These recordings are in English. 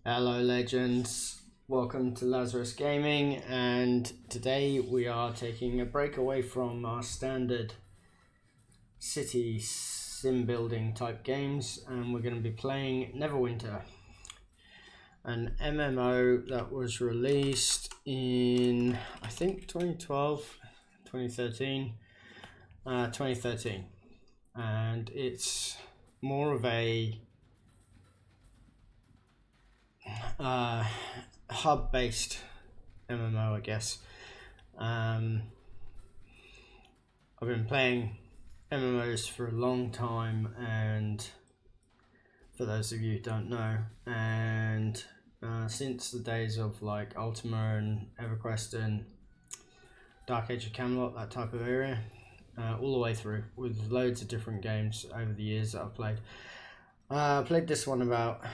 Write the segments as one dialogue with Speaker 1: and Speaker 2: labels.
Speaker 1: Hello legends, welcome to Lazarus Gaming, and today we are taking a break away from our standard city sim building type games, and we're going to be playing Neverwinter, an MMO that was released in I think 2012, 2013, 2013, and it's more of a hub-based MMO, I guess. I've been playing MMOs for a long time, and for those of you who don't know, and since the days of like Ultima and EverQuest and Dark Age of Camelot, that type of area, all the way through with loads of different games over the years that I've played. I played this one about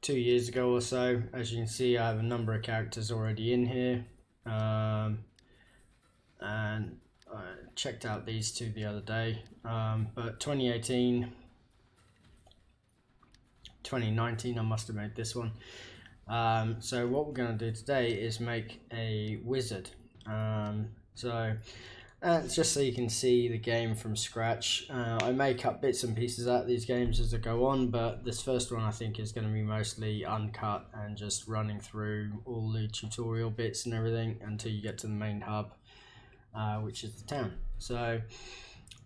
Speaker 1: 2 years ago or so. As you can see, I have a number of characters already in here, and I checked out these two the other day, but 2018, 2019 I must have made this one. So what we're going to do today is make a wizard. Just so you can see the game from scratch. I may cut bits and pieces out of these games as I go on, but this first one I think is going to be mostly uncut and just running through all the tutorial bits and everything until you get to the main hub, which is the town. So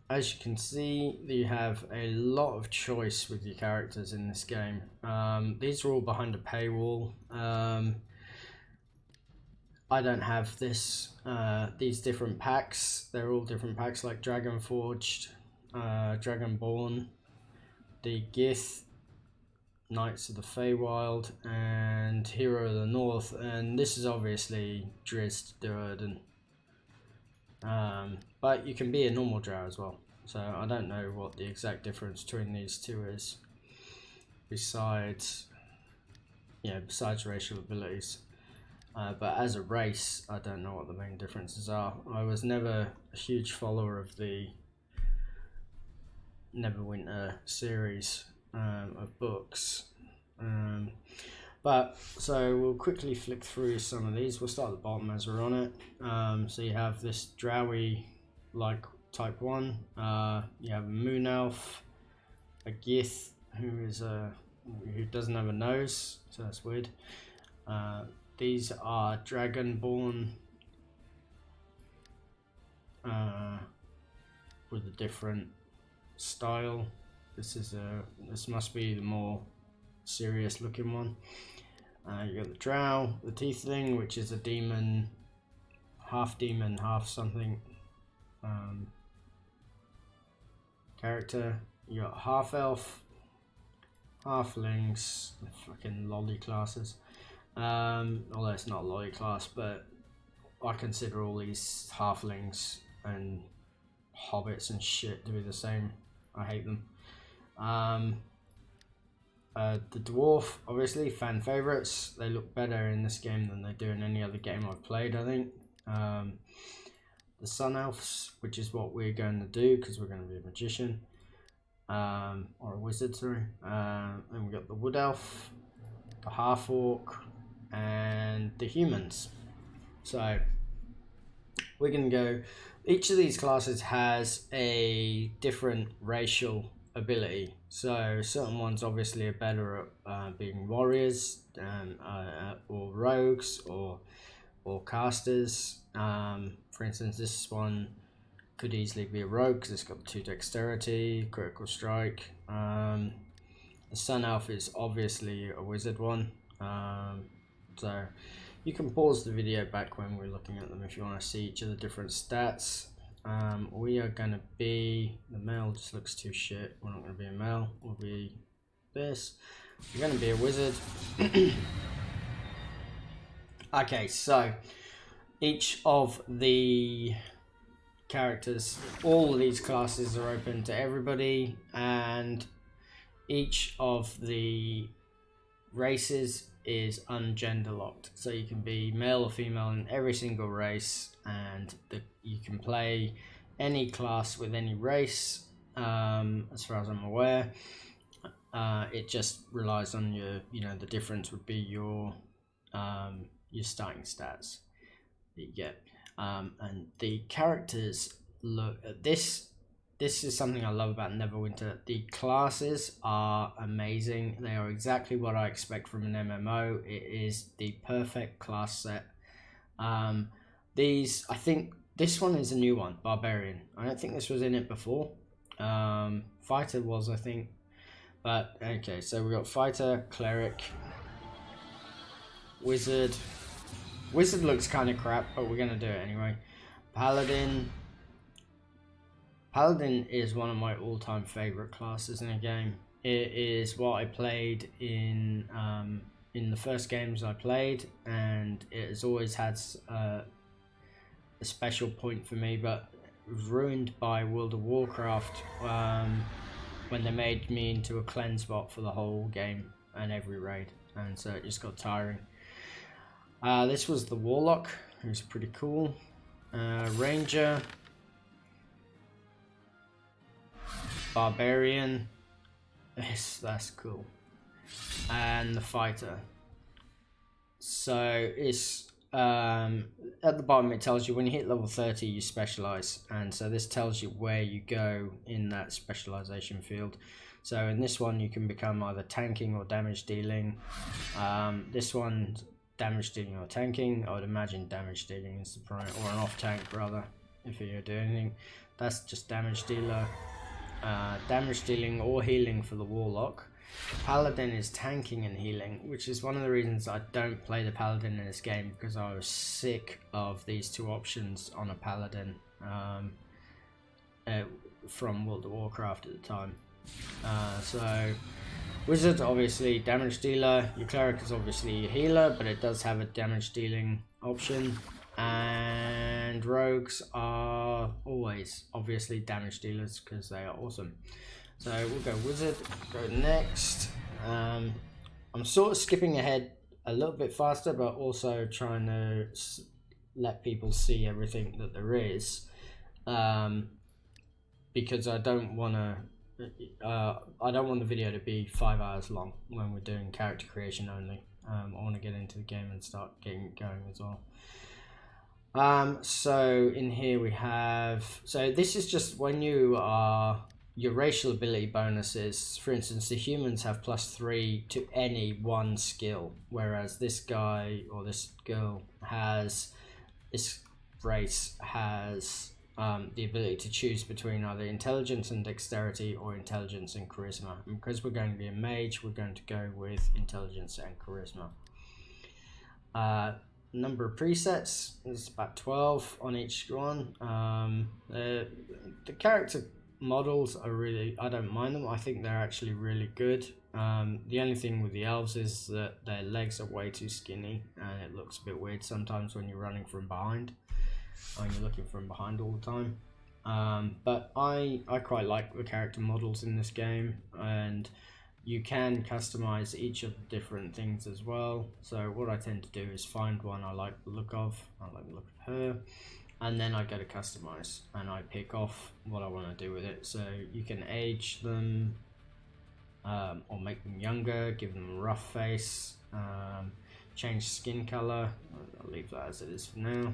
Speaker 1: as you can see, you have a lot of choice with your characters in this game. These are all behind a paywall. I don't have these different packs. They're all different packs, like Dragon Forged, Dragonborn, the Gith, Knights of the Feywild, and Hero of the North. And this is obviously Drizzt Do'Urden. But you can be a normal drow as well. So I don't know what the exact difference between these two is, besides racial abilities. But as a race, I don't know what the main differences are. I was never a huge follower of the Neverwinter series of books. So we'll quickly flick through some of these. We'll start at the bottom as we're on it. So you have this drowy like type 1. You have a moon elf, a Gith who doesn't have a nose, so that's weird. These are Dragonborn with a different style. This must be the more serious looking one. You got the Drow, the Tiefling, which is a demon, half something character. You got half elf, halflings, fucking lolly classes. Although it's not a lolly class, but I consider all these halflings and hobbits and shit to be the same. I hate them. The dwarf, obviously fan favorites. They look better in this game than they do in any other game I've played, I think. The sun elves, which is what we're going to do because we're going to be a magician, or a wizard, sorry. And we got the wood elf, the half orc, and the humans. So we're going to go, each of these classes has a different racial ability. So certain ones obviously are better at being warriors, or rogues, or casters. For instance, this one could easily be a rogue because it's got 2 dexterity, critical strike. The sun elf is obviously a wizard one. So you can pause the video back when we're looking at them if you want to see each of the different stats. We are going to be, the male just looks too shit, we're not going to be a male, we'll be this. We're going to be a wizard. Okay, so each of the characters, all of these classes are open to everybody, and each of the races is ungender locked, so you can be male or female in every single race, and you can play any class with any race, as far as I'm aware. It just relies on your, the difference would be your starting stats that you get. And the characters look, this is something I love about Neverwinter. The classes are amazing. They are exactly what I expect from an MMO. It is the perfect class set. These, I think this one is a new one, Barbarian. I don't think this was in it before. Fighter was, I think. But okay, so we got Fighter, Cleric, Wizard. Wizard looks kind of crap, but we're gonna do it anyway. Paladin. Paladin is one of my all-time favorite classes in a game. It is what I played in the first games I played, and it has always had a special point for me. But it was ruined by World of Warcraft when they made me into a cleanse bot for the whole game and every raid, and so it just got tiring. This was the Warlock, who's pretty cool. Ranger, Barbarian, yes, that's cool, and the Fighter. So it's at the bottom it tells you when you hit level 30 you specialize, and so this tells you where you go in that specialization field. So in this one you can become either tanking or damage dealing. This one, damage dealing or tanking. I would imagine damage dealing is the primary, or an off tank rather, if you're doing anything. That's just damage dealer. Damage dealing or healing for the Warlock. Paladin is tanking and healing, which is one of the reasons I don't play the Paladin in this game, because I was sick of these two options on a Paladin from World of Warcraft at the time. So Wizard, obviously damage dealer. Your Cleric is obviously a healer, but it does have a damage dealing option. And Rogues are always obviously damage dealers because they are awesome. So we'll go Wizard, go next. I'm sort of skipping ahead a little bit faster, but also trying to let people see everything that there is, because I don't want the video to be 5 hours long when we're doing character creation only. I want to get into the game and start getting it going as well. So in here we have, so this is just when you are, your racial ability bonuses. For instance, the humans have +3 to any one skill, whereas this guy or this girl has, this race has the ability to choose between either intelligence and dexterity or intelligence and charisma. And because we're going to be a mage, we're going to go with intelligence and charisma. Number of presets is about 12 on each one. The character models are really, I don't mind them. I think they're actually really good. The only thing with the elves is that their legs are way too skinny and it looks a bit weird sometimes when you're running from behind, when you're looking from behind all the time. But I quite like the character models in this game, and you can customize each of the different things as well. So what I tend to do is find one I like the look of. I like the look of her, and then I go to customize and I pick off what I want to do with it. So you can age them, or make them younger, give them a rough face, change skin color. I'll leave that as it is for now.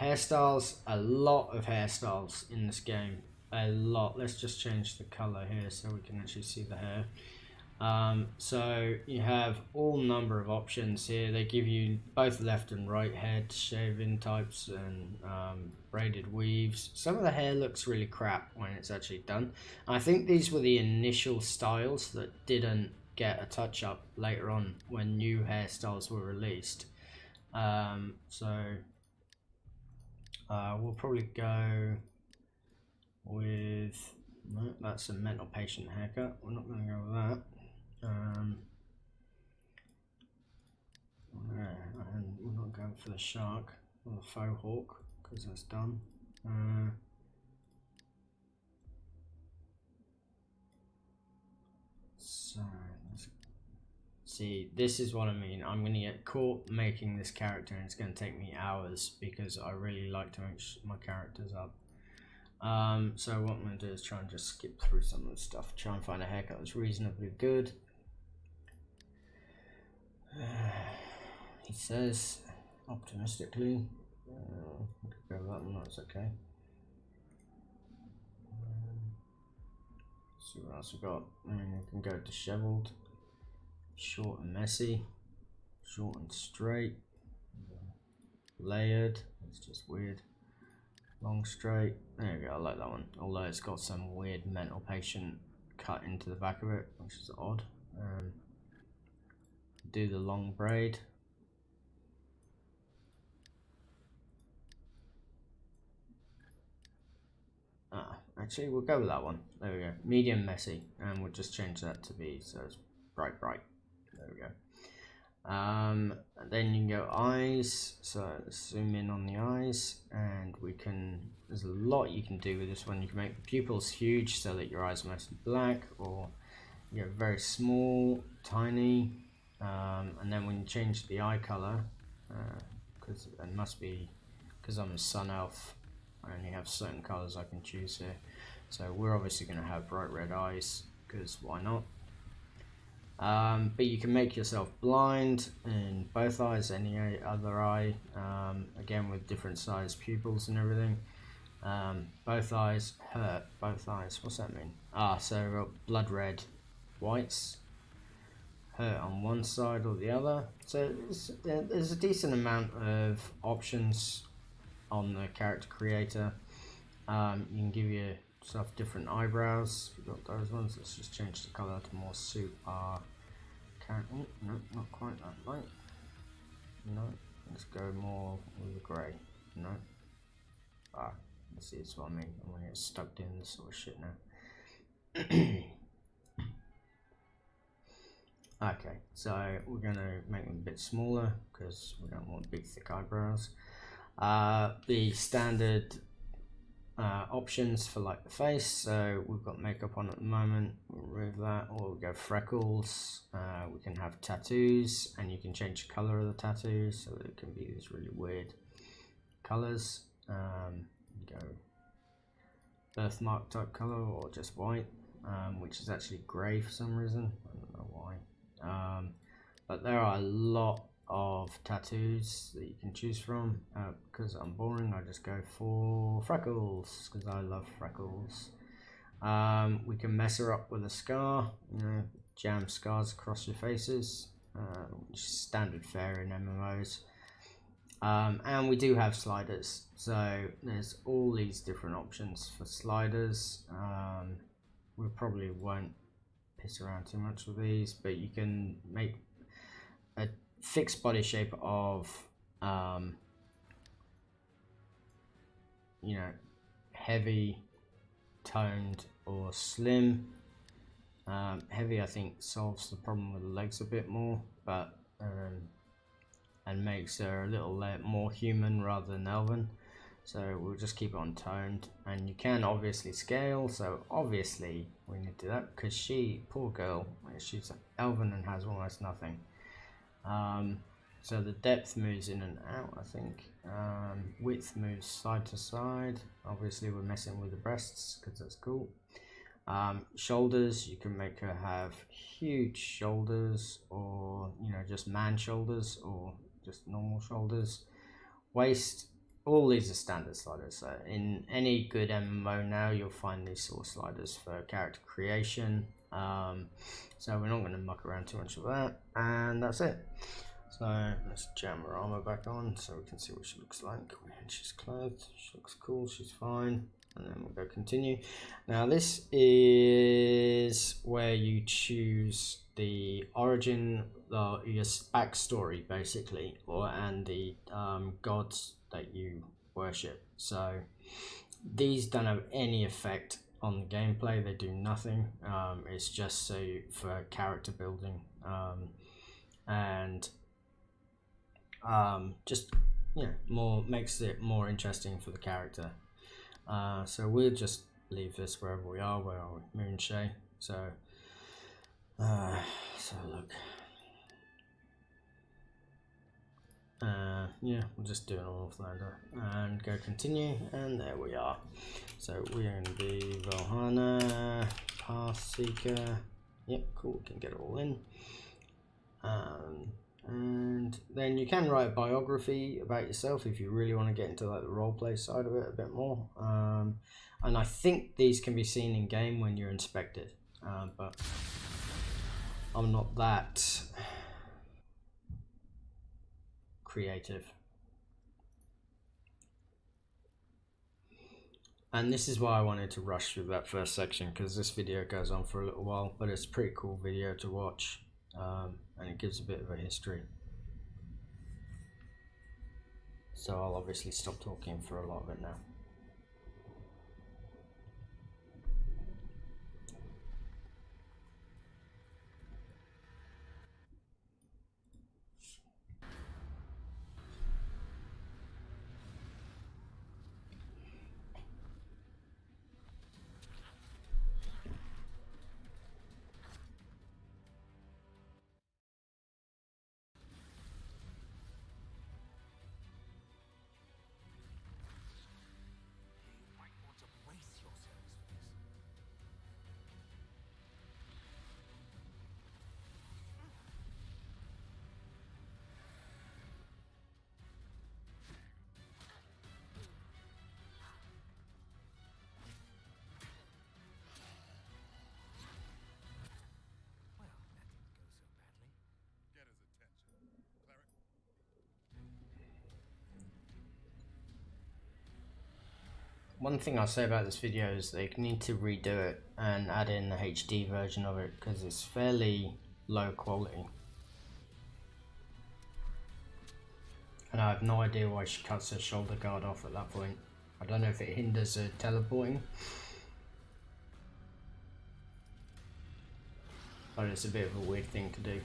Speaker 1: Hairstyles, a lot of hairstyles in this game, a lot. Let's just change the color here so we can actually see the hair. So you have all number of options here. They give you both left and right head shaving types and braided weaves. Some of the hair looks really crap when it's actually done. I think these were the initial styles that didn't get a touch up later on when new hairstyles were released. We'll probably go with, no, that's a mental patient haircut. We're not going to go with that. And we're not going for the shark or the faux hawk because that's done. So let's see, this is what I mean. I'm going to get caught making this character and it's going to take me hours because I really like to make my characters up. So what I'm going to do is try and just skip through some of the stuff, try and find a haircut that's reasonably good. He says, optimistically, go with that one, that's okay. See what else we got. And we can go disheveled, short and messy, short and straight, layered, it's just weird, long straight. There we go, I like that one, although it's got some weird mental patient cut into the back of it, which is odd. Do the long braid. Actually we'll go with that one. There we go, medium messy, and we'll just change that to be so it's bright. There we go. And then you can go eyes, so let's zoom in on the eyes, and we can, there's a lot you can do with this one. You can make the pupils huge so that your eyes are mostly black, or you know, very small, tiny, and then when you change the eye color, because it must be, because I'm a sun elf, I only have certain colors I can choose here. So we're obviously going to have bright red eyes, because why not? But you can make yourself blind in both eyes, any other eye, again with different size pupils and everything. Both eyes hurt, both eyes, what's that mean? So blood red whites hurt on one side or the other. So there's a decent amount of options on the character creator. You can give yourself different eyebrows. You've got those ones. Let's just change the color to more suit our character. No, not quite that light. No, let's go more with the grey. No. Let's see, that's what I mean. I'm gonna get stuck in this sort of shit now. Okay, so we're gonna make them a bit smaller because we don't want big thick eyebrows. The standard options for like the face, so we've got makeup on at the moment, we'll remove that, or we'll go freckles. We can have tattoos, and you can change the color of the tattoos so that it can be these really weird colors. Go birthmark type color, or just white, which is actually grey for some reason, I don't know why. But there are a lot of tattoos that you can choose from. Because I'm boring, I just go for freckles because I love freckles. We can mess her up with a scar, you know, jam scars across your faces, which is standard fare in MMOs. And we do have sliders, so there's all these different options for sliders. We probably won't piss around too much with these, but you can make a fixed body shape of you know, heavy, toned, or slim. Heavy I think solves the problem with the legs a bit more, but and makes her a little more human rather than elven. So we'll just keep it on toned, and you can obviously scale, so obviously we need to do that because she, poor girl, she's elven and has almost nothing. So the depth moves in and out, I think. Width moves side to side. Obviously we're messing with the breasts because that's cool. Shoulders, you can make her have huge shoulders, or you know, just man shoulders, or just normal shoulders. Waist, all these are standard sliders, so in any good MMO now you'll find these sort of sliders for character creation. So we're not going to muck around too much with that, and that's it. So let's jam her armor back on so we can see what she looks like when she's clothed. She looks cool, she's fine. And then we'll go continue. Now this is where you choose the origin, your backstory basically, and the gods that you worship. So these don't have any effect on the gameplay, they do nothing. It's just so for character building, and just, you know, more makes it more interesting for the character. So we'll just leave this wherever we are. Where are we? Moonshay. So look. Yeah, we'll just do an offloader and go continue, and there we are. So we're going to be Valhalla, Path Seeker. Yep, cool, we can get it all in. And then you can write a biography about yourself if you really want to get into like the roleplay side of it a bit more. And I think these can be seen in game when you're inspected, but I'm not that creative. And this is why I wanted to rush through that first section, because this video goes on for a little while, but it's a pretty cool video to watch, and it gives a bit of a history. So I'll obviously stop talking for a lot of it now. One thing I'll say about this video is they need to redo it and add in the HD version of it, because it's fairly low quality. And I have no idea why she cuts her shoulder guard off at that point. I don't know if it hinders her teleporting, but it's a bit of a weird thing to do.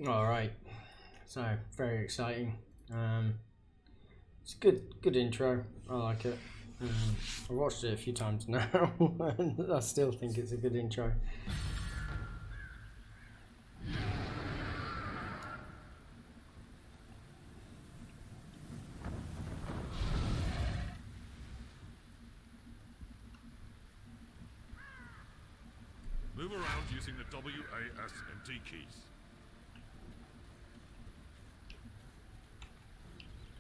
Speaker 1: All right, so very exciting. It's good intro. I like it. I've watched it a few times now, and I still think it's a good intro.
Speaker 2: Move around using the W, A, S, and D keys.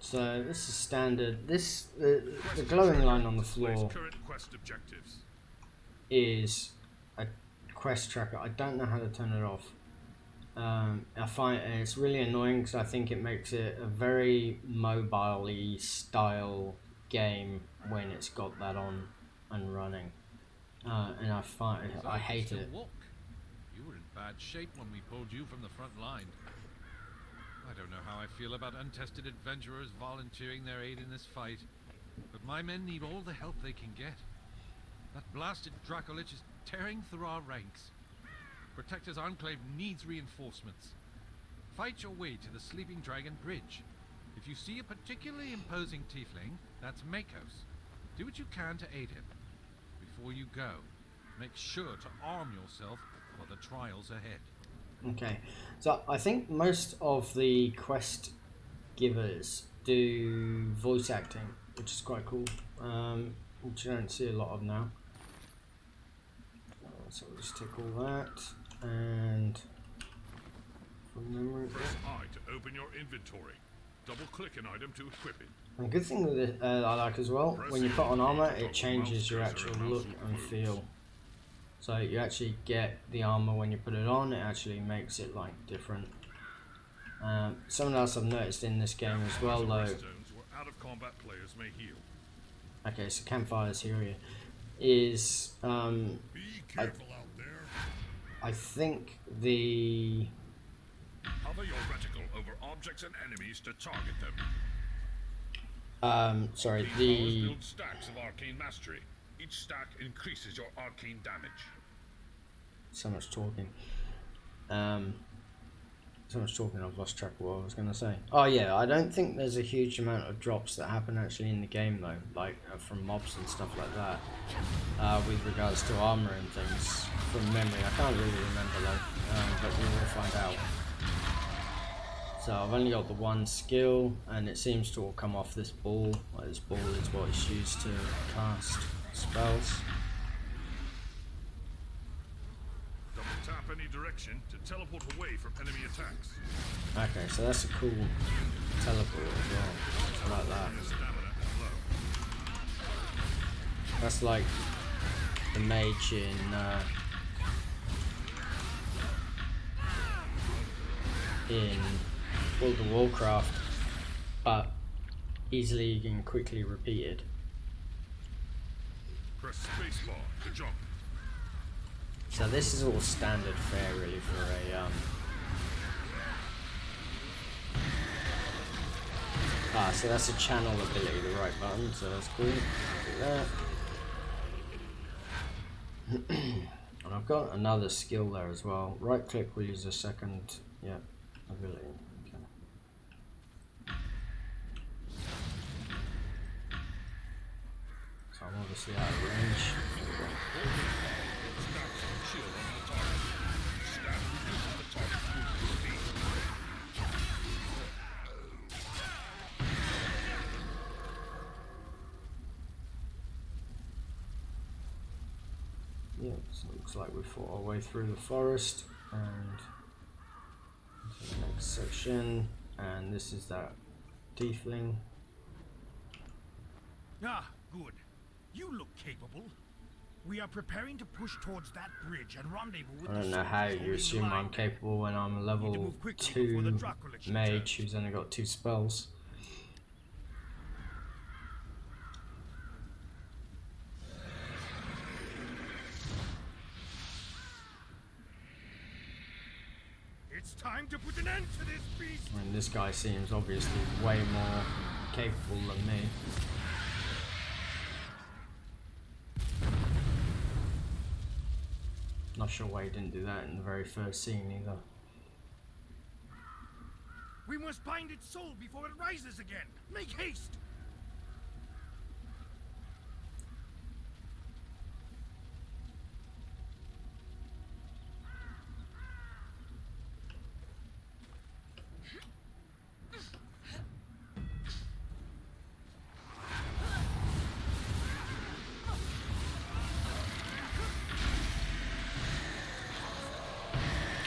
Speaker 1: So this is standard. This the glowing line on the floor
Speaker 2: Current quest objectives.
Speaker 1: is a quest tracker. I don't know how to turn it off. I find it's really annoying because I think it makes it a very mobile-y style game when it's got that on and running. And I hate it.
Speaker 3: Walk. You were in bad shape when we pulled you from the front line. I don't know how I feel about untested adventurers volunteering their aid in this fight, but my men need all the help they can get. That blasted Dracolich is tearing through our ranks. Protector's Enclave needs reinforcements. Fight your way to the Sleeping Dragon Bridge. If you see a particularly imposing tiefling, that's Makos. Do what you can to aid him. Before you go, make sure to arm yourself for the trials ahead.
Speaker 1: Okay, so I think most of the quest givers do voice acting, which is quite cool, which you don't see a lot of now. So we'll just tick all that, and from memory.
Speaker 2: Press I to open your inventory. Double click an item to equip it.
Speaker 1: And good thing with it, I like as well, when you put on armor, it changes your actual look and feel. So you actually get the armor when you put it on, it actually makes it like different. Something else I've noticed in this game as well though.
Speaker 2: Out of combat players may heal.
Speaker 1: Okay, so campfires here is
Speaker 2: Be careful out there.
Speaker 1: I think the
Speaker 2: Hover your reticle over objects and enemies to target them.
Speaker 1: sorry,
Speaker 2: Powers
Speaker 1: the
Speaker 2: build stacks of arcane mastery. Each stack increases your arcane damage.
Speaker 1: so much talking. I've lost track of what I was going to say. Oh yeah, I don't think there's a huge amount of drops that happen actually in the game though, like from mobs and stuff like that, with regards to armor and things from memory. I can't really remember though, but we will find out. So I've only got the one skill, and it seems to all come off this ball. Like this ball is what is used to cast spells.
Speaker 2: Double tap any direction to teleport away from enemy attacks.
Speaker 1: Okay, so that's a cool teleport as well. I like that.
Speaker 2: Your stamina is low.
Speaker 1: That's like the mage in World of Warcraft, but easily and quickly repeated.
Speaker 2: Press spacebar to jump.
Speaker 1: So this is all standard fare really for a so that's a channel ability, the right button, so that's cool. Do that. And I've got another skill there as well. Right click will use a second ability. Okay. So I'm obviously out of range. Yeah, so it looks like we fought our way through the forest and into the next section, and this is that tiefling.
Speaker 4: Ah, good. You look capable. We are preparing to push towards that bridge and rendezvous with
Speaker 1: I don't know how you assume I'm capable when I'm a level 2 mage who's only got 2 spells.
Speaker 4: It's time to put an end to this beast.
Speaker 1: And this guy seems obviously way more capable than me. Not sure why he didn't do that in the very first scene either.
Speaker 4: We must bind its soul before it rises again. Make haste.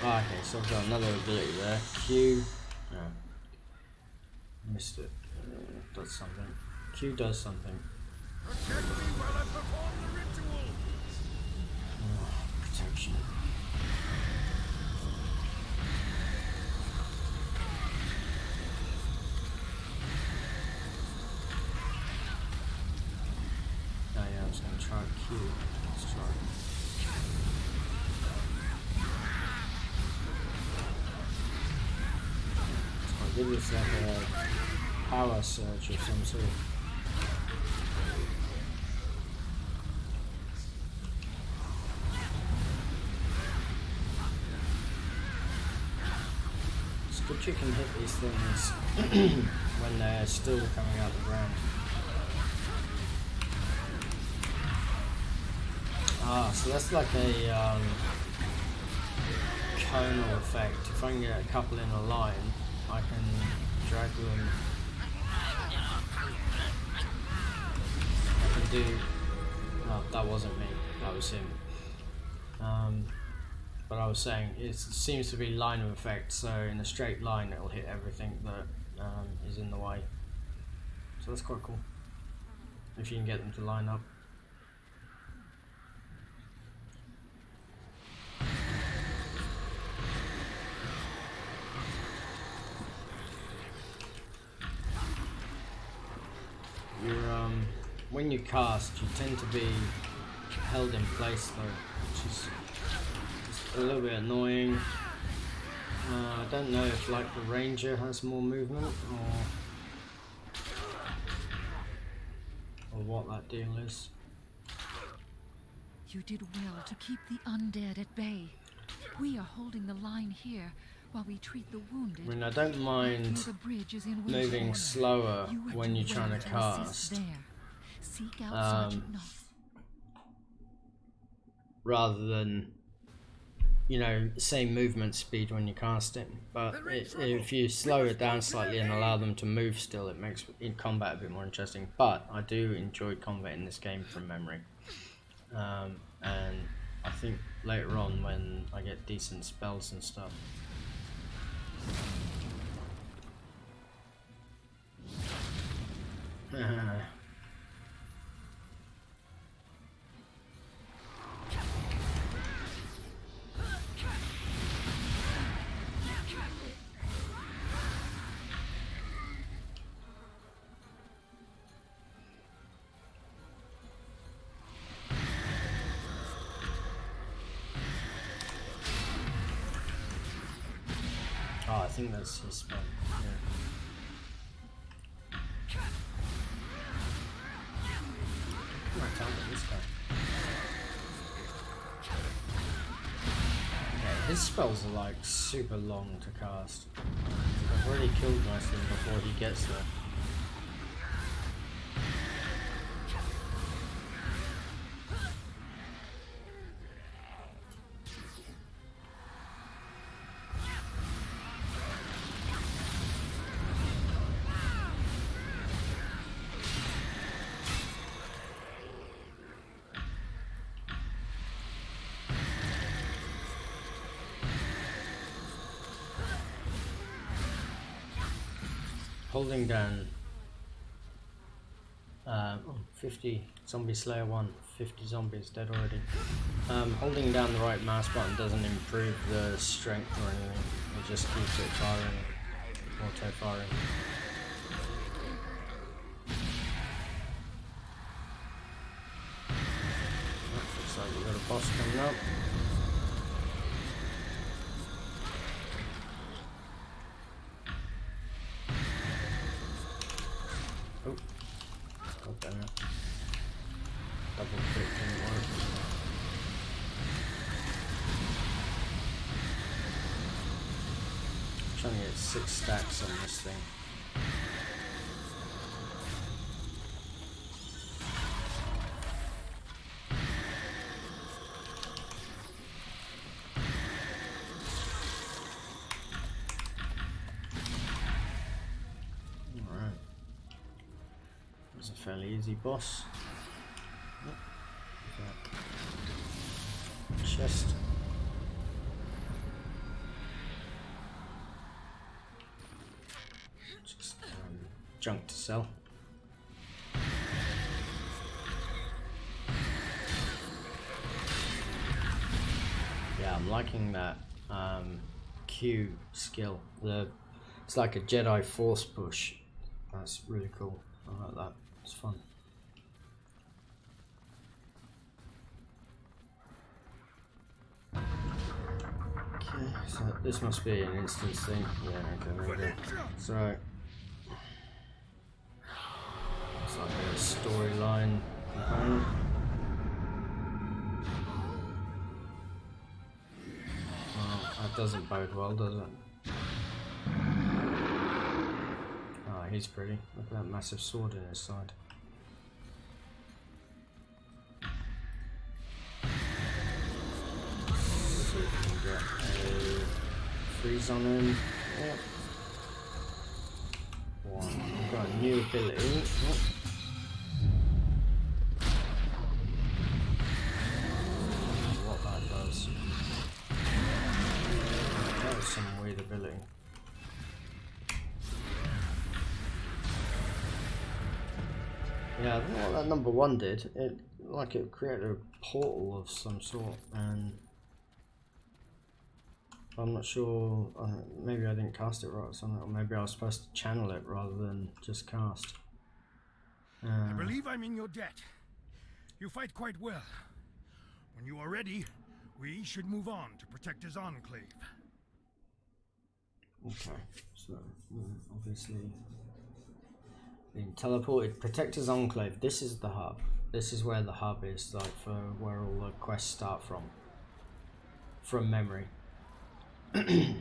Speaker 1: Ah, okay, so I've got another ability there. Q. Oh, missed it. Does something. Q does something.
Speaker 4: Protect me while I perform the ritual.
Speaker 1: Protect direction. Oh yeah, I was going to try Q. Let's try. So I did this like a power surge of some sort. It's good you can hit these things when they're still coming out the ground. Ah, so that's like a conal effect. If I can get a couple in a line, I can drag them. I can do. Oh, that wasn't me. That was him. But I was saying it seems to be line of effect. So in a straight line, it'll hit everything that is in the way. So that's quite cool. If you can get them to line up. When you cast, you tend to be held in place though, which is a little bit annoying. I don't know if like the ranger has more movement or what that deal is.
Speaker 5: You did well to keep the undead at bay. We are holding the line here while we treat the wounded.
Speaker 1: I mean, I don't mind moving slower when you're trying to cast.
Speaker 5: Seek out
Speaker 1: rather than, you know, same movement speed when you cast it. But if you slow it down slightly and allow them to move still, it makes combat a bit more interesting. But I do enjoy combat in this game from memory. And I think later on when I get decent spells and stuff. Oh, I think that's his spell. Yeah. I can't get this guy. Yeah, his spells are like super long to cast. I've already killed most of them before he gets there. Holding down 50 zombie slayer 1, 50 zombies dead already. Holding down the right mouse button doesn't improve the strength or anything, it just keeps it firing, auto firing. Looks like we've got a boss coming up. Oh, God damn it. Double click didn't work. I'm trying to get 6 stacks on this thing. Fairly easy boss. Chest. Just junk to sell. Yeah, I'm liking that Q skill. It's like a Jedi Force push. That's really cool. I like that. It's fun. Okay, so this must be an instance thing. Yeah, okay, there we go. So it's like a storyline component. Well, that doesn't bode well, does it? Oh, he's pretty. Look at that massive sword in his side. See if we can get a freeze on him. Yep. One. We've got a new ability. Yep. What that does. That was some weird ability. Yeah, I think what that number 1 did, it created a portal of some sort, and I'm not sure, maybe I didn't cast it right or something, or maybe I was supposed to channel it rather than just cast.
Speaker 4: I believe I'm in your debt. You fight quite well. When you are ready, we should move on to protect his enclave.
Speaker 1: Okay, so obviously being teleported. Protector's Enclave. This is the hub. This is where the hub is, like for where all the quests start from memory. The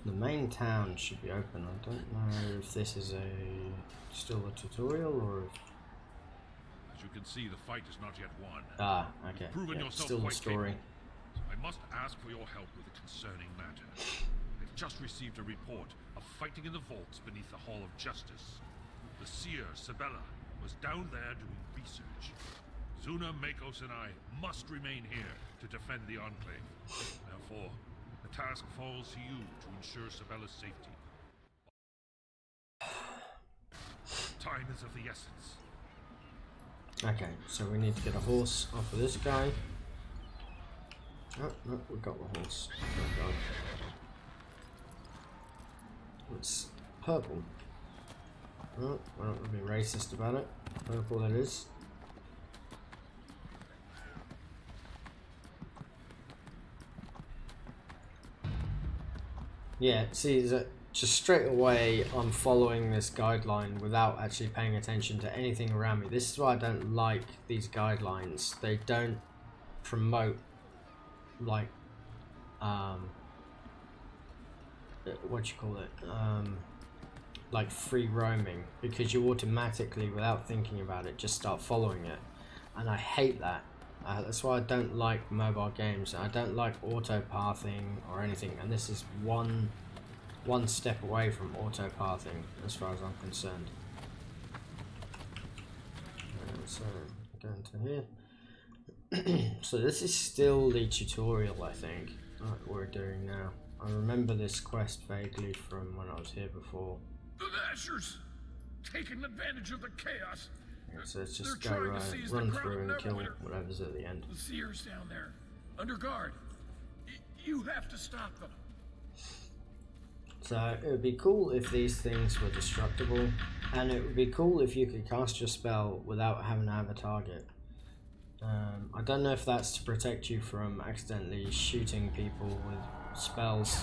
Speaker 1: main town should be open. I don't know if this is still a tutorial or if...
Speaker 2: As you can see, the fight is not yet won.
Speaker 1: Ah, okay.
Speaker 2: Proven
Speaker 1: Yeah,
Speaker 2: yourself
Speaker 1: still the
Speaker 2: quite
Speaker 1: story.
Speaker 2: capable. So I must ask for your help with a concerning matter. I've just received a report of fighting in the vaults beneath the Hall of Justice. The seer, Sabella, was down there doing research. Zuna, Makos, and I must remain here to defend the Enclave. Therefore, the task falls to you to ensure Sabella's safety. Time is of the essence.
Speaker 1: Okay, so we need to get a horse off of this guy. Oh, no, we got the horse. Oh, God. It's purple. Oh, we're not going to be racist about it. Purple it is. Yeah, see, just straight away I'm following this guideline without actually paying attention to anything around me. This is why I don't like these guidelines. They don't promote, like, what you call it, like free roaming, because you automatically, without thinking about it, just start following it, and I hate that. That's why I don't like mobile games. I don't like auto pathing or anything, and this is one step away from auto pathing as far as I'm concerned. So go into here. So this is still the tutorial, I think, that we're doing now. I remember this quest vaguely from when I was here before.
Speaker 2: The Nashers, taking advantage of the chaos.
Speaker 1: So let's just go run through and kill whatever's at the end.
Speaker 2: The seers down there, under guard. You have to stop them.
Speaker 1: So it would be cool if these things were destructible, and it would be cool if you could cast your spell without having to have a target. I don't know if that's to protect you from accidentally shooting people with spells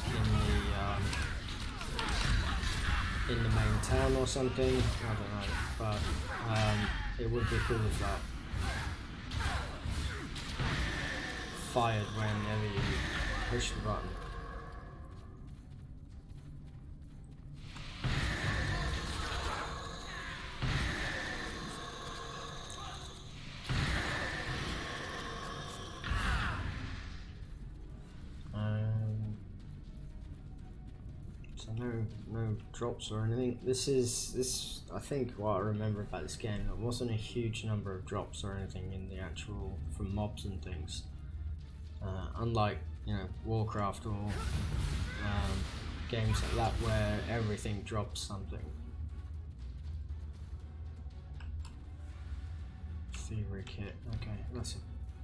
Speaker 1: in the main town or something. I don't know, but it would be cool if that fired whenever you push the button. So no drops or anything. This I think what I remember about this game, there wasn't a huge number of drops or anything in the actual from mobs and things. Unlike, you know, Warcraft or games like that where everything drops something. Thievery kit. Okay, that's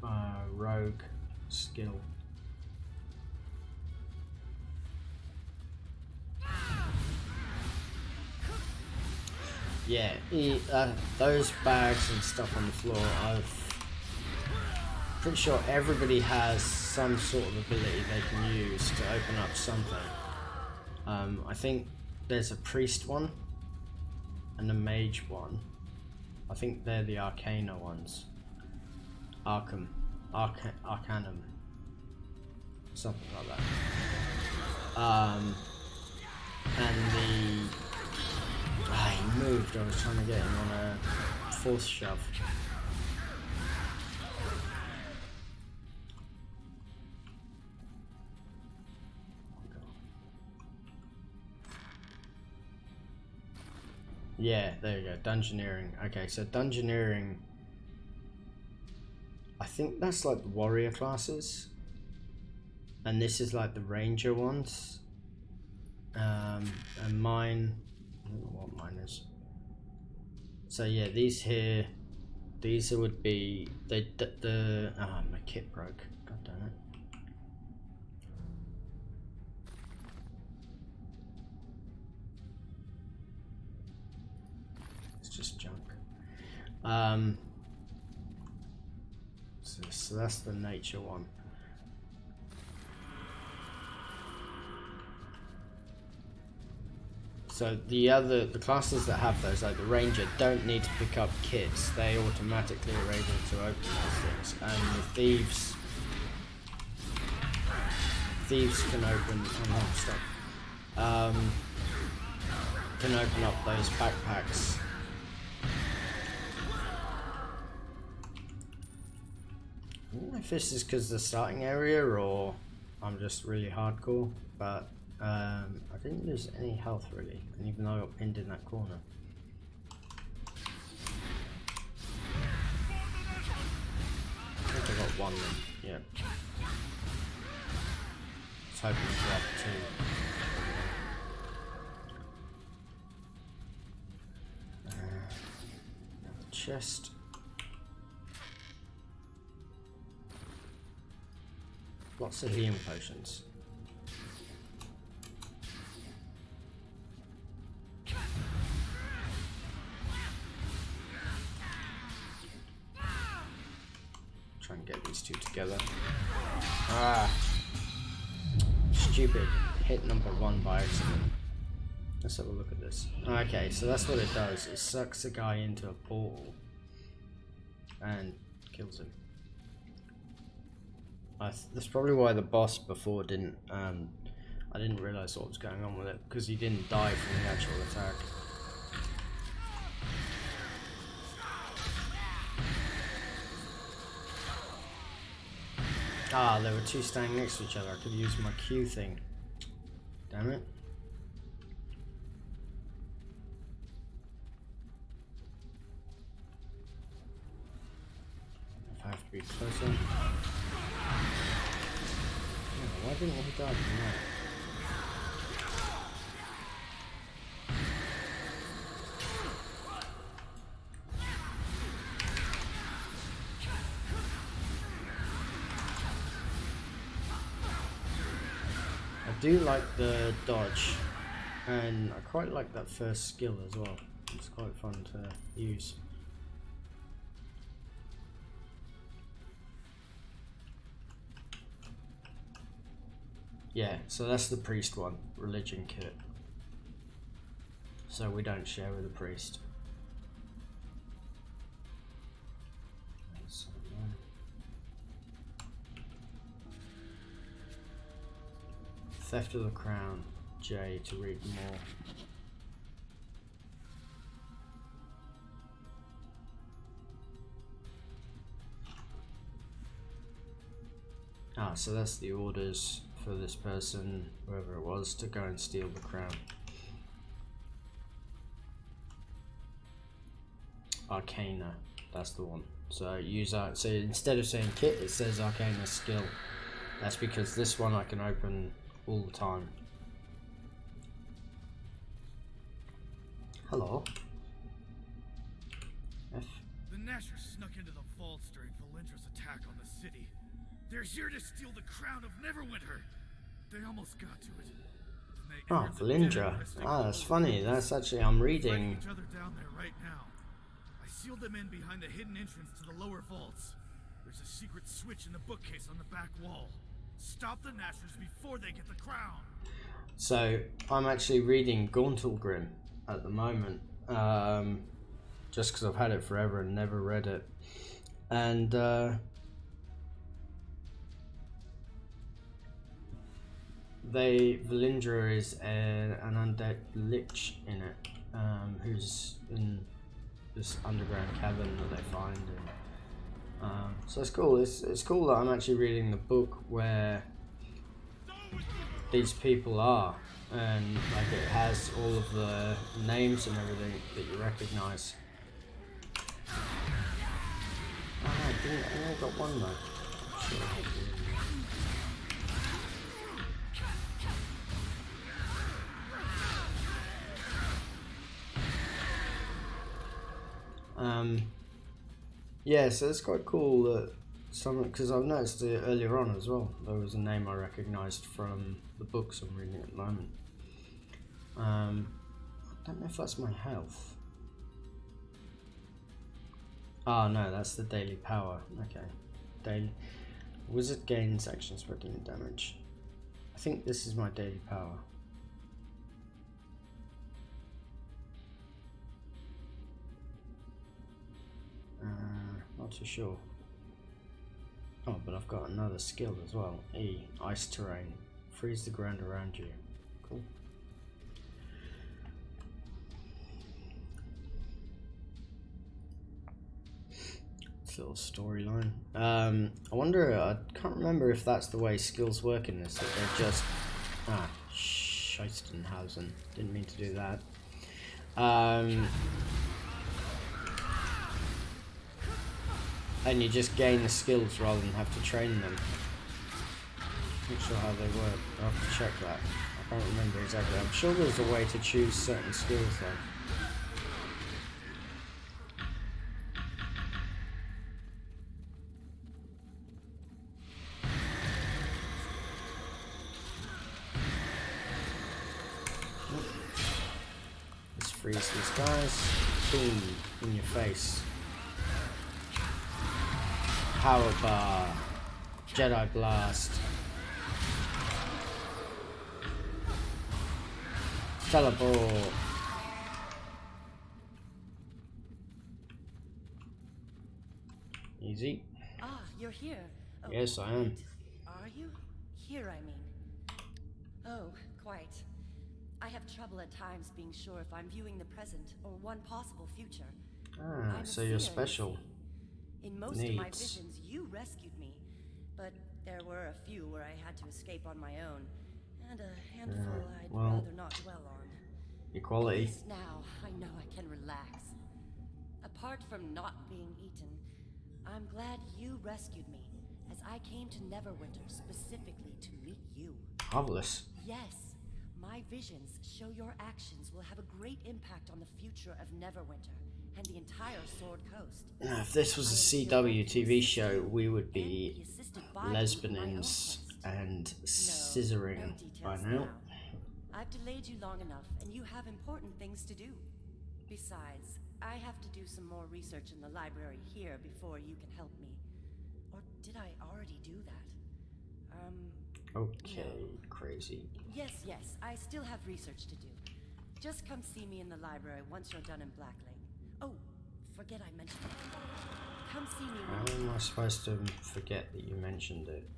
Speaker 1: a rogue skill. Yeah, those bags and stuff on the floor, I've pretty sure everybody has some sort of ability they can use to open up something. I think there's a priest one and a mage one. I think they're the arcana ones. Arcanum. Something like that. And the... he moved, I was trying to get him on a force shove. Yeah, there you go, dungeoneering. Okay, so dungeoneering, I think that's like the warrior classes. And this is like the ranger ones. And mine, I don't know what mine is. So yeah, these here, these would be my kit broke. God damn it. It's just junk. So that's the nature one. So the classes that have those, like the ranger, don't need to pick up kits. They automatically are able to open those things. And the thieves can open. Oh no, stop. Can open up those backpacks. I don't know if this is because the starting area or I'm just really hardcore, but I didn't lose any health really, and even though I got pinned in that corner. I think I got one then, yeah. I was hoping to grab two. Chest. Lots of healing potions. Try and get these two together. Ah, stupid. Hit number 1 by accident. Let's have a look at this. Okay, so that's what it does. It sucks a guy into a portal and kills him. That's probably why the boss before didn't. I didn't realize what was going on with it because he didn't die from the actual attack. Ah, there were two standing next to each other. I could use my Q thing. Damn it. If I have to be closer. Why didn't he die from that? I do like the dodge, and I quite like that first skill as well. It's quite fun to use. Yeah, so that's the priest one, religion kit. So we don't share with the priest. Theft of the Crown, J to read more. Ah, so that's the orders for this person, whoever it was, to go and steal the crown. Arcana, that's the one. So use that. So instead of saying kit, it says Arcana skill. That's because this one I can open all the time. Hello. F.
Speaker 4: The Nashers snuck into the vaults during Valindra's attack on the city. They're here to steal the crown of Neverwinter. They almost got to it.
Speaker 1: Oh, Valindra. Ah, that's funny. That's actually, I'm reading.
Speaker 4: Each other down there right now. I sealed them in behind the hidden entrance to the lower vaults. There's a secret switch in the bookcase on the back wall. Stop the Nashers before they get the crown.
Speaker 1: So I'm actually reading Gauntlgrim at the moment, just because I've had it forever and never read it, and Valindra is an undead lich in it, who's in this underground cavern that they find, and so it's cool. It's cool that I'm actually reading the book where these people are, and like it has all of the names and everything that you recognize. Oh, I only got one though. Sure. Yeah, so it's quite cool that because I've noticed it earlier on as well. There was a name I recognised from the books I'm reading at the moment. I don't know if that's my health. Ah, no, that's the daily power. Okay, daily wizard gains action spreading and damage. I think this is my daily power. Not too sure. Oh, but I've got another skill as well. E, ice terrain. Freeze the ground around you. Cool. This little storyline. I wonder, I can't remember if that's the way skills work in this, that they're just... Ah, Scheistenhausen. Didn't mean to do that. And you just gain the skills rather than have to train them. Not sure how they work. I'll have to check that. I can't remember exactly. I'm sure there's a way to choose certain skills though. Let's freeze these guys. Boom, in your face. Power bar, Jedi blast, teleport. Easy.
Speaker 6: Ah, you're here. Oh,
Speaker 1: Yes, I am.
Speaker 6: Are you? Here, I mean. Oh, quite. I have trouble at times being sure if I'm viewing the present or one possible future.
Speaker 1: Ah, so you're special.
Speaker 6: In most of my visions, you rescued me, but there were a few where I had to escape on my own, and a handful I'd rather not dwell on.
Speaker 1: Equality.
Speaker 6: At least now, I know I can relax. Apart from not being eaten, I'm glad you rescued me, as I came to Neverwinter specifically to meet you.
Speaker 1: Marvelous.
Speaker 6: Yes, my visions show your actions will have a great impact on the future of Neverwinter and the entire Sword Coast.
Speaker 1: Now, if this was a CW TV show, we would be lesbians and scissoring by now.
Speaker 6: I've delayed you long enough, and you have important things to do. Besides, I have to do some more research in the library here before you can help me. Or did I already do that?
Speaker 1: Okay,
Speaker 6: no.
Speaker 1: Crazy.
Speaker 6: Yes, I still have research to do. Just come see me in the library once you're done in Blacklake. Oh, forget I mentioned it. Come see me when...
Speaker 1: How am I supposed to forget that you mentioned it?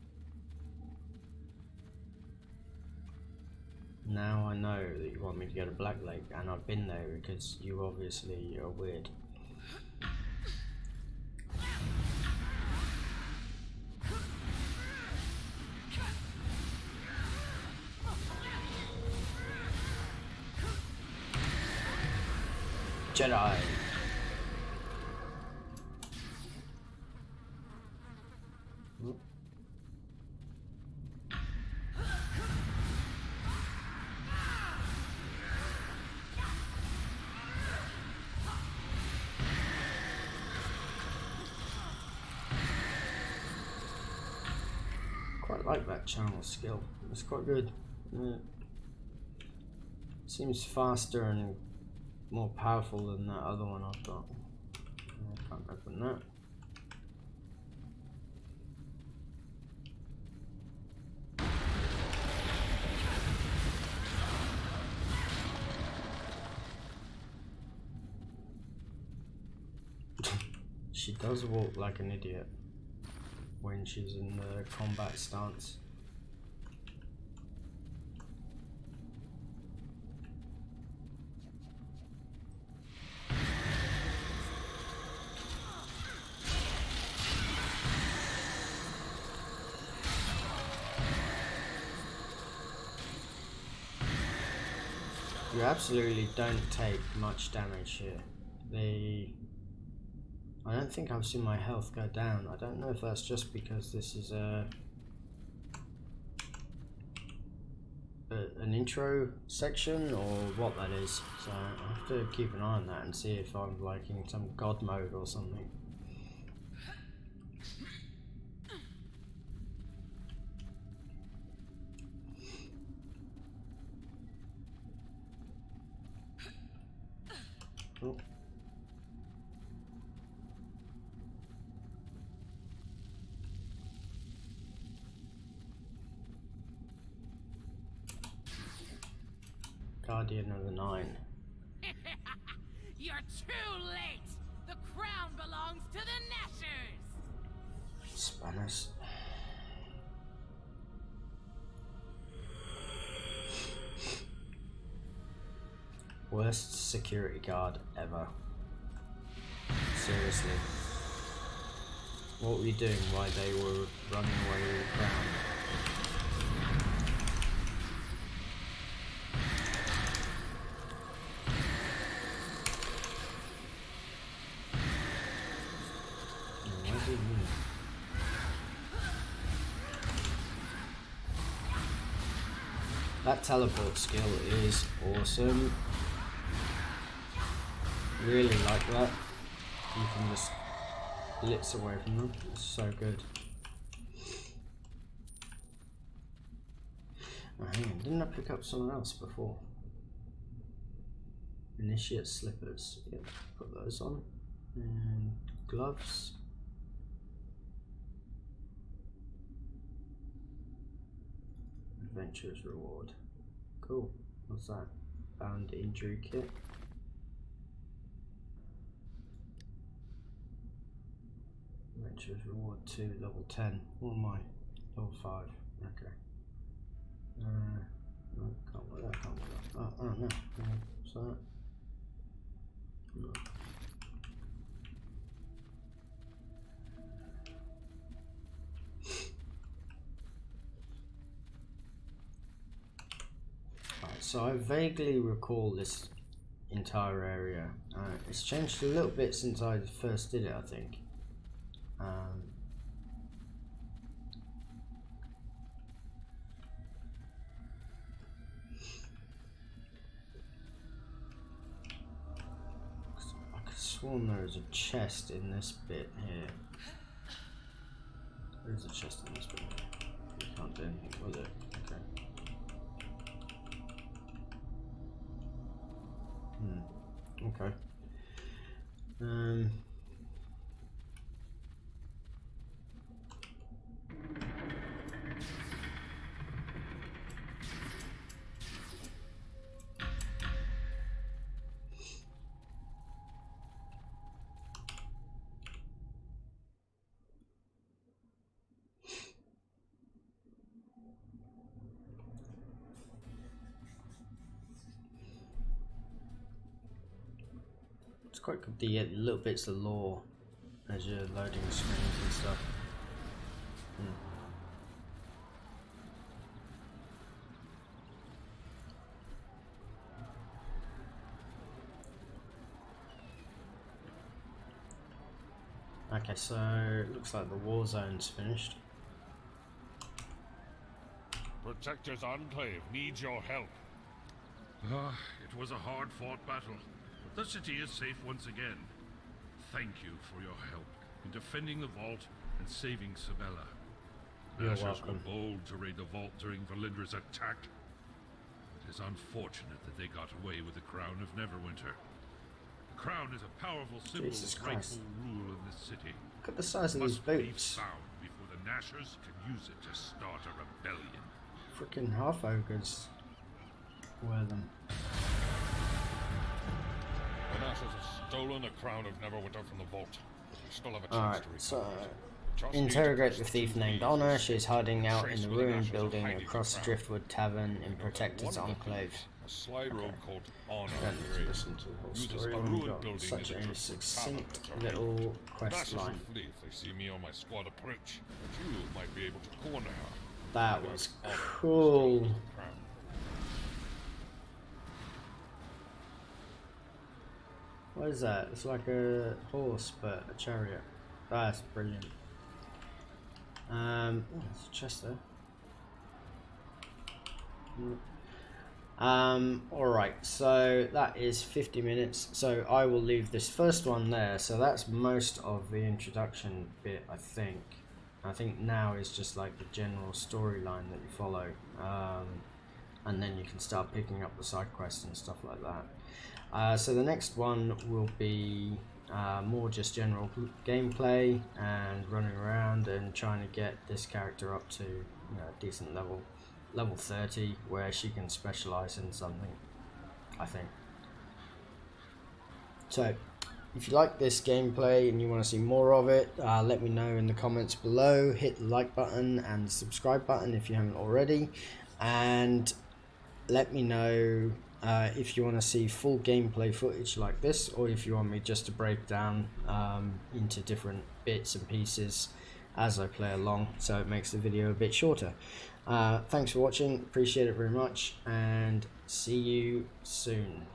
Speaker 1: Now I know that you want me to go to Blacklake, and I've been there because you obviously are weird. Jedi. like that channel skill. It's quite good. Yeah. Seems faster and more powerful than that other one I've got. I can't open that. She does walk like an idiot when she's in the combat stance. You absolutely don't take much damage here. I don't think I've seen my health go down. I don't know if that's just because this is an intro section or what that is. So I have to keep an eye on that and see if I'm like in some god mode or something. Oh. Guardian of the Nine.
Speaker 7: You're too late! The crown belongs to the Nashers!
Speaker 1: Spanners. Worst security guard ever. Seriously. What were you doing while they were running away with the crown? That teleport skill is awesome. Really like that. You can just blitz away from them. It's so good. Oh, hang on, didn't I pick up someone else before? Initiate slippers. Yep, put those on. And gloves. Adventurer's reward. Cool. What's that? Bound injury kit. Adventurer's reward 2, level 10. What am I? Level 5. Okay. No, can't wear that, can't wear that. Oh no. What's that? No. So I vaguely recall this entire area. It's changed a little bit since I first did it, I think. I could have sworn there was a chest in this bit here. There's a chest in this bit here. You can't do anything with it. Okay. Okay. It's quite good to get little bits of lore as you're loading the screens and stuff. Okay, so it looks like the war zone's finished.
Speaker 2: Protector's Enclave needs your help. It was a hard-fought battle, but the city is safe once again. Thank you for your help in defending the vault and saving Sabella.
Speaker 1: You're
Speaker 2: Nashers
Speaker 1: welcome.
Speaker 2: were bold to raid the vault during Valindra's attack. It is unfortunate that they got away with the crown of Neverwinter. The crown is a powerful symbol
Speaker 1: Jesus
Speaker 2: of
Speaker 1: Christ.
Speaker 2: rightful rule in this city.
Speaker 1: Look at the size of
Speaker 2: It
Speaker 1: these
Speaker 2: must be
Speaker 1: boots.
Speaker 2: found before the Nashers can use it to start a rebellion.
Speaker 1: Freaking half ogres wear them.
Speaker 8: The Nashers have stolen the crown of Neverwinter from the vault. We still have a chance
Speaker 1: Alright,
Speaker 8: to
Speaker 1: so
Speaker 8: recover it. Just need to
Speaker 1: interrogate
Speaker 8: press
Speaker 1: the
Speaker 8: the
Speaker 1: thief
Speaker 8: two
Speaker 1: named
Speaker 8: keys
Speaker 1: Honor.
Speaker 8: and
Speaker 1: She is hiding out in
Speaker 8: trace
Speaker 1: the
Speaker 8: where the
Speaker 1: ruined
Speaker 8: Nashers are
Speaker 1: building
Speaker 8: hiding the
Speaker 1: across
Speaker 8: crown.
Speaker 1: Driftwood Tavern in
Speaker 8: Because
Speaker 1: Protector's
Speaker 8: one of the
Speaker 1: Enclave.
Speaker 8: thieves, a sly rogue called Honor,
Speaker 1: Don't need to
Speaker 8: here
Speaker 1: listen to the whole
Speaker 8: uses
Speaker 1: story
Speaker 8: a
Speaker 1: when
Speaker 8: ruined
Speaker 1: you've got
Speaker 8: building
Speaker 1: such
Speaker 8: as a
Speaker 1: a
Speaker 8: Driftwood
Speaker 1: succinct
Speaker 8: tavern that's our
Speaker 1: little quest
Speaker 8: Nashers will
Speaker 1: line.
Speaker 8: flee if they see me or my squad approach, but you might be able to corner her.
Speaker 1: That
Speaker 8: Find
Speaker 1: was
Speaker 8: out Honor
Speaker 1: cool.
Speaker 8: stole the crown.
Speaker 1: What is that? It's like a horse, but a chariot. That's brilliant. Oh, there's a chest there. Alright, so that is 50 minutes. So I will leave this first one there. So that's most of the introduction bit, I think. I think now is just like the general storyline that you follow. And then you can start picking up the side quests and stuff like that. So the next one will be more just general gameplay and running around and trying to get this character up to a decent level 30, where she can specialize in something, I think. So if you like this gameplay and you want to see more of it, let me know in the comments below. Hit the like button and the subscribe button if you haven't already, and let me know if you want to see full gameplay footage like this, or if you want me just to break down into different bits and pieces as I play along, so it makes the video a bit shorter. Thanks for watching, appreciate it very much, and see you soon.